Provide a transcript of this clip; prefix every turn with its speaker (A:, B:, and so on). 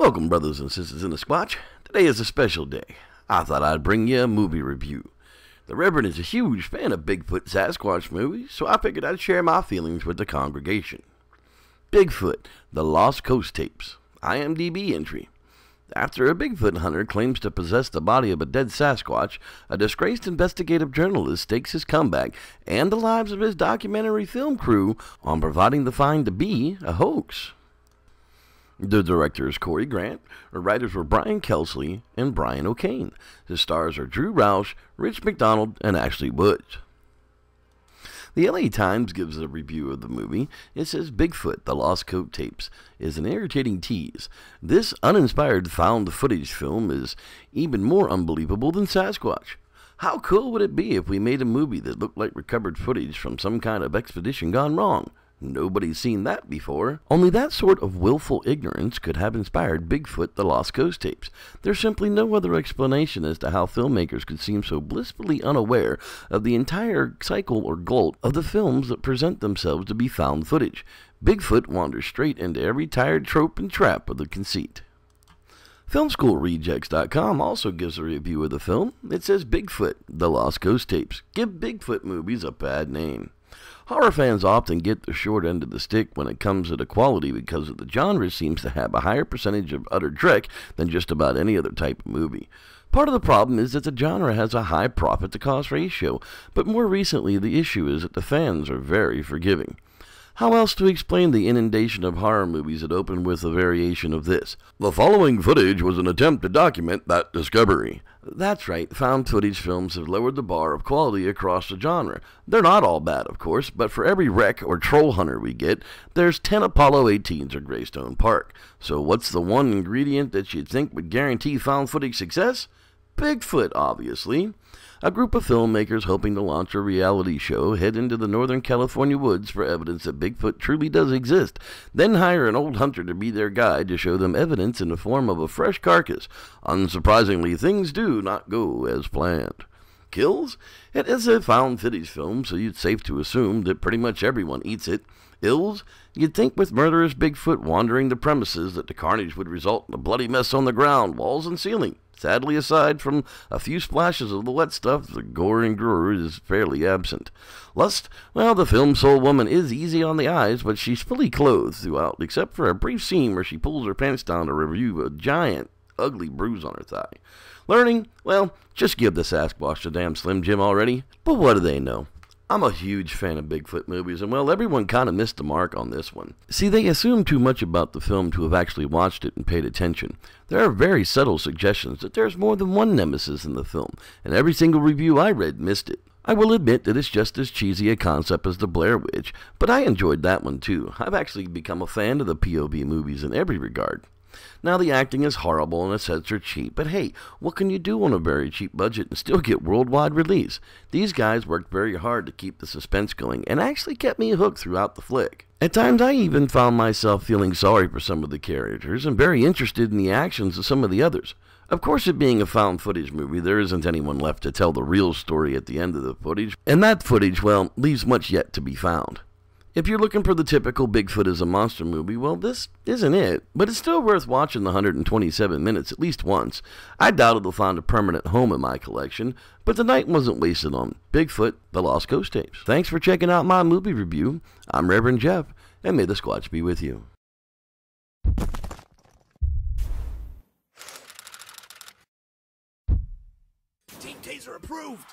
A: Welcome, brothers and sisters in the Squatch. Today is a special day. I thought I'd bring you a movie review. The Reverend is a huge fan of Bigfoot Sasqautch movies, so I figured I'd share my feelings with the congregation. Bigfoot, The Lost Coast Tapes. IMDb entry. After a Bigfoot hunter claims to possess the body of a dead Sasquatch, a disgraced investigative journalist stakes his comeback and the lives of his documentary film crew on providing the find to be a hoax. The director is Corey Grant. The writers were Brian Kelsley and Brian O'Kane. The stars are Drew Roush, Rich McDonald, and Ashley Woods. The LA Times gives a review of the movie. It says Bigfoot, The Lost Coast Tapes is an irritating tease. This uninspired found footage film is even more unbelievable than Sasquatch. How cool would it be if we made a movie that looked like recovered footage from some kind of expedition gone wrong? Nobody's seen that before. Only that sort of willful ignorance could have inspired Bigfoot, The Lost Coast Tapes. There's simply no other explanation as to how filmmakers could seem so blissfully unaware of the entire cycle or glut of the films that present themselves to be found footage. Bigfoot wanders straight into every tired trope and trap of the conceit. FilmSchoolRejects.com also gives a review of the film. It says Bigfoot, The Lost Coast Tapes give Bigfoot movies a bad name. Horror fans often get the short end of the stick when it comes to the quality because the genre seems to have a higher percentage of utter dreck than just about any other type of movie. Part of the problem is that the genre has a high profit-to-cost ratio, but more recently the issue is that the fans are very forgiving. How else to explain the inundation of horror movies that open with a variation of this? The following footage was an attempt to document that discovery. That's right, found footage films have lowered the bar of quality across the genre. They're not all bad, of course, but for every wreck or troll hunter we get, there's 10 Apollo 18s or Greystone Park. So what's the one ingredient that you'd think would guarantee found footage success? Bigfoot, obviously. A group of filmmakers hoping to launch a reality show head into the Northern California woods for evidence that Bigfoot truly does exist, then hire an old hunter to be their guide to show them evidence in the form of a fresh carcass. Unsurprisingly, things do not go as planned. Kills? It is a found footage film, so it's safe to assume that pretty much everyone eats it. Ills? You'd think with murderous Bigfoot wandering the premises that the carnage would result in a bloody mess on the ground, walls, and ceiling. Sadly, aside from a few splashes of the wet stuff, the gore and gore is fairly absent. Lust? Well, the film soul woman is easy on the eyes, but she's fully clothed throughout, except for a brief scene where she pulls her pants down to review a giant, ugly bruise on her thigh. Learning? Well, just give the Sasquatch a damn Slim Jim already. But what do they know? I'm a huge fan of Bigfoot movies, and well, everyone kind of missed the mark on this one. See, they assume too much about the film to have actually watched it and paid attention. There are very subtle suggestions that there's more than one nemesis in the film, and every single review I read missed it. I will admit that it's just as cheesy a concept as the Blair Witch, but I enjoyed that one too. I've actually become a fan of the POV movies in every regard. Now, the acting is horrible and the sets are cheap, but hey, what can you do on a very cheap budget and still get worldwide release? These guys worked very hard to keep the suspense going and actually kept me hooked throughout the flick. At times, I even found myself feeling sorry for some of the characters and very interested in the actions of some of the others. Of course, it being a found footage movie, there isn't anyone left to tell the real story at the end of the footage, and that footage, well, leaves much yet to be found. If you're looking for the typical Bigfoot as a monster movie, well, this isn't it, but it's still worth watching the 127 minutes at least once. I doubt it'll find a permanent home in my collection, but the night wasn't wasted on Bigfoot, The Lost Coast Tapes. Thanks for checking out my movie review. I'm Reverend Jeff, and may the Squatch be with you.
B: Team Taser approved!